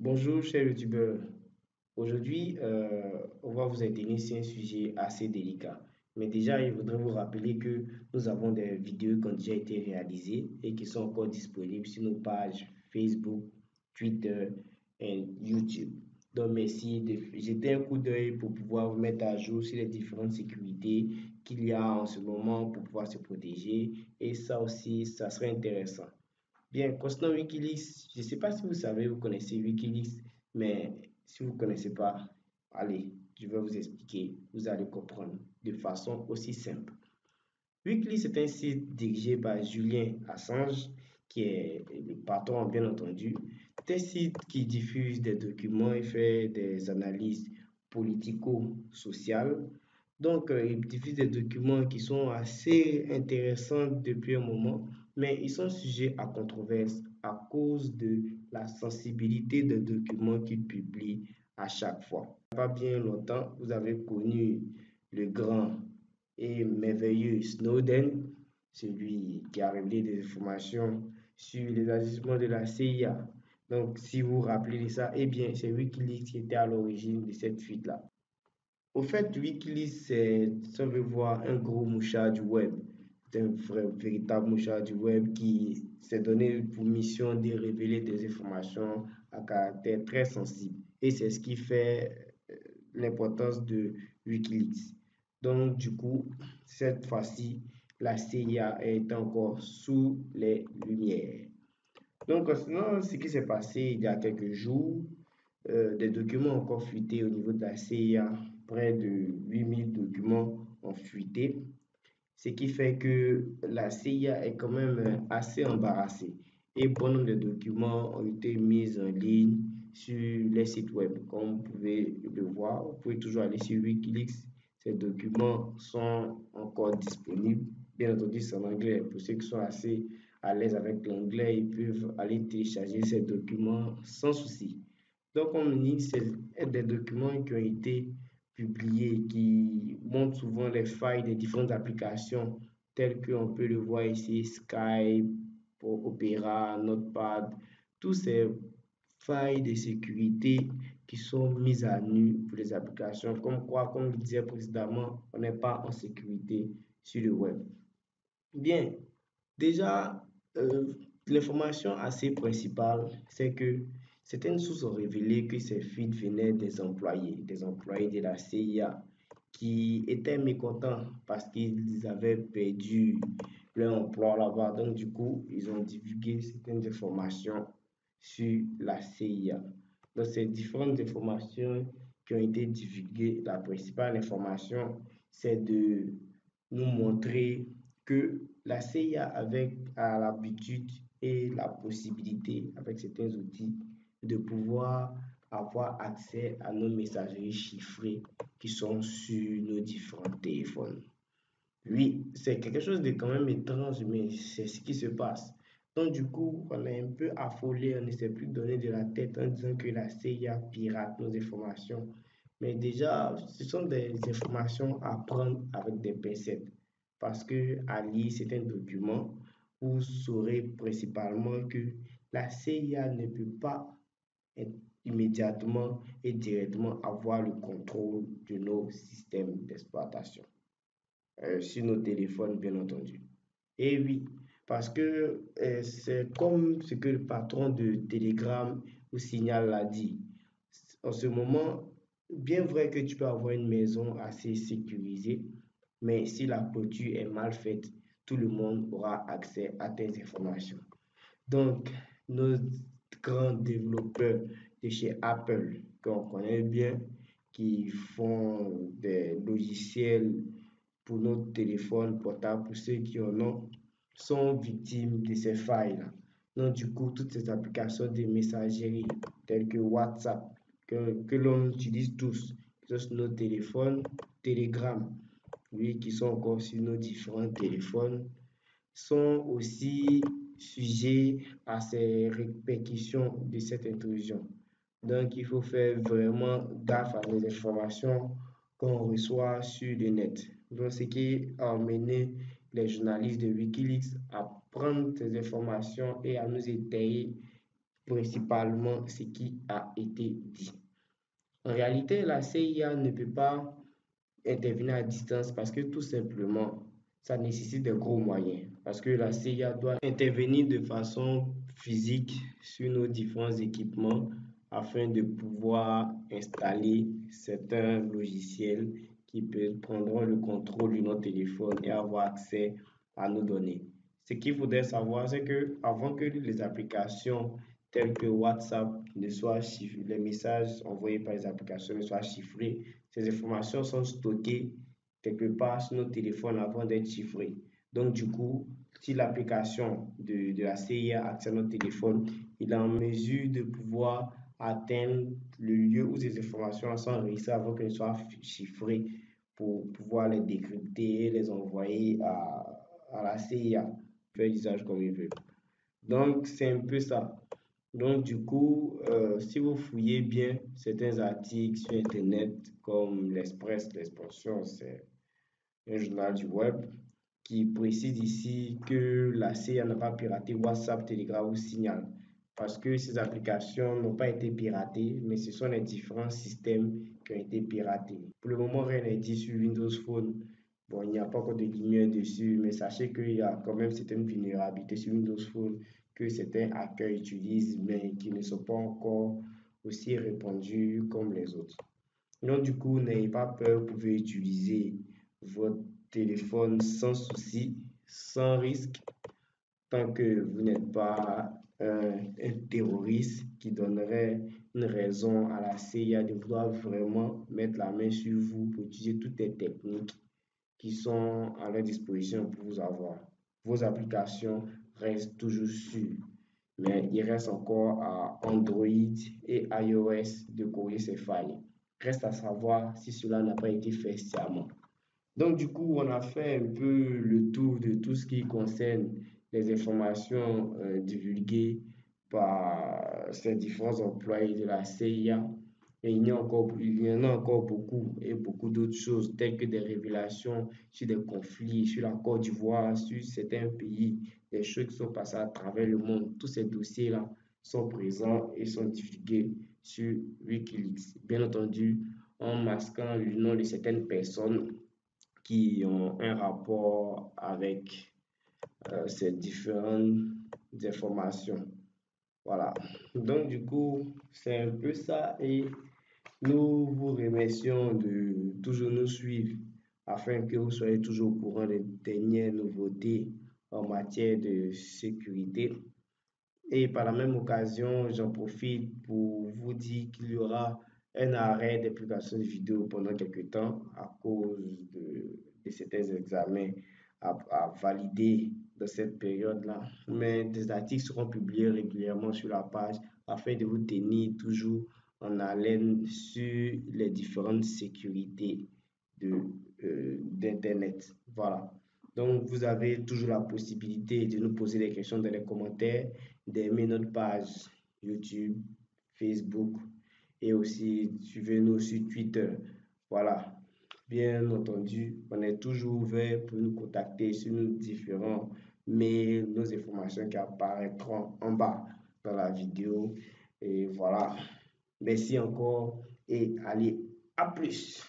Bonjour, chers youtubeurs. Aujourd'hui, on va vous intervenir sur un sujet assez délicat. Mais déjà, je voudrais vous rappeler que nous avons des vidéos qui ont déjà été réalisées et qui sont encore disponibles sur nos pages Facebook, Twitter et YouTube. Donc, merci de jeter un coup d'œil pour pouvoir vous mettre à jour sur les différentes sécurités qu'il y a en ce moment pour pouvoir se protéger. Et ça aussi, ça serait intéressant. Bien, concernant Wikileaks, je ne sais pas si vous savez, vous connaissez Wikileaks, mais si vous ne connaissez pas, allez, je vais vous expliquer, vous allez comprendre de façon aussi simple. Wikileaks est un site dirigé par Julien Assange, qui est le patron, bien entendu. C'est un site qui diffuse des documents et fait des analyses politico-sociales. Donc, il diffuse des documents qui sont assez intéressants depuis un moment, mais ils sont sujets à controverse à cause de la sensibilité des documents qu'il publie à chaque fois. Pas bien longtemps, vous avez connu le grand et merveilleux Snowden, celui qui a révélé des informations sur les agissements de la CIA. Donc, si vous vous rappelez de ça, eh bien, c'est Wikileaks qui était à l'origine de cette fuite-là. Au fait, Wikileaks, c'est, si on veut voir, un gros mouchard du web. C'est un vrai, véritable mouchard du web qui s'est donné pour mission de révéler des informations à caractère très sensible. Et c'est ce qui fait l'importance de Wikileaks. Donc, du coup, cette fois-ci, la CIA est encore sous les lumières. Donc, concernant ce qui s'est passé il y a quelques jours, des documents ont encore fuité au niveau de la CIA. Près de 8000 documents ont fuité, ce qui fait que la CIA est quand même assez embarrassée. Et bon nombre de documents ont été mis en ligne sur les sites web. Comme vous pouvez le voir, vous pouvez toujours aller sur Wikileaks. Ces documents sont encore disponibles. Bien entendu, c'est en anglais. Pour ceux qui sont assez à l'aise avec l'anglais, ils peuvent aller télécharger ces documents sans souci. Donc, comme on dit, c'est des documents qui ont été publiés, qui montrent souvent les failles des différentes applications, telles qu'on peut le voir ici, Skype, Opera, Notepad, tous ces failles de sécurité qui sont mises à nu pour les applications. Comme quoi, comme je disais précédemment, on n'est pas en sécurité sur le web. Bien, déjà, euh, l'information assez principale, c'est que certaines sources ont révélé que ces fuites venaient des employés de la CIA, qui étaient mécontents parce qu'ils avaient perdu leur emploi là-bas. Donc, du coup, ils ont divulgué certaines informations sur la CIA. Donc, ces différentes informations qui ont été divulguées, la principale information, c'est de nous montrer que la CIA a l'habitude et la possibilité, avec certains outils, de pouvoir avoir accès à nos messageries chiffrées qui sont sur nos différents téléphones. Oui, c'est quelque chose de quand même étrange, mais c'est ce qui se passe. Donc, du coup, on est un peu affolé, on ne sait plus donner de la tête en disant que la CIA pirate nos informations. Mais déjà, ce sont des informations à prendre avec des pincettes. Parce que à lire certains documents, vous saurez principalement que la CIA ne peut pas immédiatement et directement avoir le contrôle de nos systèmes d'exploitation sur nos téléphones, bien entendu. Et oui, parce que c'est comme ce que le patron de Telegram ou Signal l'a dit. En ce moment, bien vrai que tu peux avoir une maison assez sécurisée, mais si la clôture est mal faite, tout le monde aura accès à tes informations. Donc, nos grands développeurs de chez Apple, qu'on connaît bien, qui font des logiciels pour nos téléphones portables, pour ceux qui en ont, sont victimes de ces failles-là. Donc, du coup, toutes ces applications de messagerie telles que WhatsApp, que l'on utilise tous, sur nos téléphones, Telegram, oui, qui sont encore sur nos différents téléphones, sont aussi sujets à ces répercussions de cette intrusion. Donc, il faut faire vraiment gaffe à les informations qu'on reçoit sur le net. Donc, ce qui a amené les journalistes de Wikileaks à prendre ces informations et à nous étayer principalement ce qui a été dit. En réalité, la CIA ne peut pas intervenir à distance parce que tout simplement, ça nécessite de gros moyens. Parce que la CIA doit intervenir de façon physique sur nos différents équipements afin de pouvoir installer certains logiciels qui prendront le contrôle de notre téléphone et avoir accès à nos données. Ce qu'il faudrait savoir, c'est que avant que les applications telles que WhatsApp ne soient chiffrées, les messages envoyés par les applications ne soient chiffrés, ces informations sont stockées quelque part sur nos téléphones avant d'être chiffrées. Donc, du coup, si l'application de la CIA accède à notre téléphone, il est en mesure de pouvoir atteindre le lieu où ces informations sont enregistrées avant qu'elles soient chiffrées pour pouvoir les décrypter et les envoyer à la CIA, faire usage comme ils veulent. Donc, c'est un peu ça. Donc, du coup, si vous fouillez bien certains articles sur Internet, comme l'Express, l'Expression, c'est un journal du web, qui précise ici que la CIA n'a pas piraté WhatsApp, Telegram ou Signal, parce que ces applications n'ont pas été piratées, mais ce sont les différents systèmes qui ont été piratés. Pour le moment, rien n'est dit sur Windows Phone. Bon, il n'y a pas encore de lumière dessus, mais sachez qu'il y a quand même certaines vulnérabilités sur Windows Phone que certains hackers utilisent, mais qui ne sont pas encore aussi répandus comme les autres. Donc, du coup, n'ayez pas peur, vous pouvez utiliser votre téléphone sans souci, sans risque, tant que vous n'êtes pas un terroriste qui donnerait une raison à la CIA de vouloir vraiment mettre la main sur vous pour utiliser toutes les techniques qui sont à leur disposition pour vous avoir. Vos applications restent toujours sûres, mais il reste encore à Android et iOS de corriger ces failles. Reste à savoir si cela n'a pas été fait sciemment. Donc, du coup, on a fait un peu le tour de tout ce qui concerne les informations divulguées par ces différents employés de la CIA. Et il y en a encore beaucoup et beaucoup d'autres choses, telles que des révélations sur des conflits, sur la Côte d'Ivoire, sur certains pays, des choses qui sont passées à travers le monde. Tous ces dossiers-là sont présents et sont divulgués sur Wikileaks. Bien entendu, en masquant le nom de certaines personnes qui ont un rapport avec ces différentes informations. Voilà. Donc, du coup, c'est un peu ça et nous vous remercions de toujours nous suivre afin que vous soyez toujours au courant des dernières nouveautés en matière de sécurité. Et par la même occasion, j'en profite pour vous dire qu'il y aura un arrêt des publications de vidéos pendant quelques temps à cause de certains examens à valider dans cette période-là. Mais des articles seront publiés régulièrement sur la page afin de vous tenir toujours en haleine sur les différentes sécurités d'Internet. Voilà. Donc, vous avez toujours la possibilité de nous poser des questions dans les commentaires, d'aimer notre page YouTube, Facebook et aussi suivez-nous sur Twitter. Voilà. Bien entendu, on est toujours ouvert pour nous contacter sur nos différents mails, nos informations qui apparaîtront en bas dans la vidéo. Et voilà. Merci encore et allez, à plus.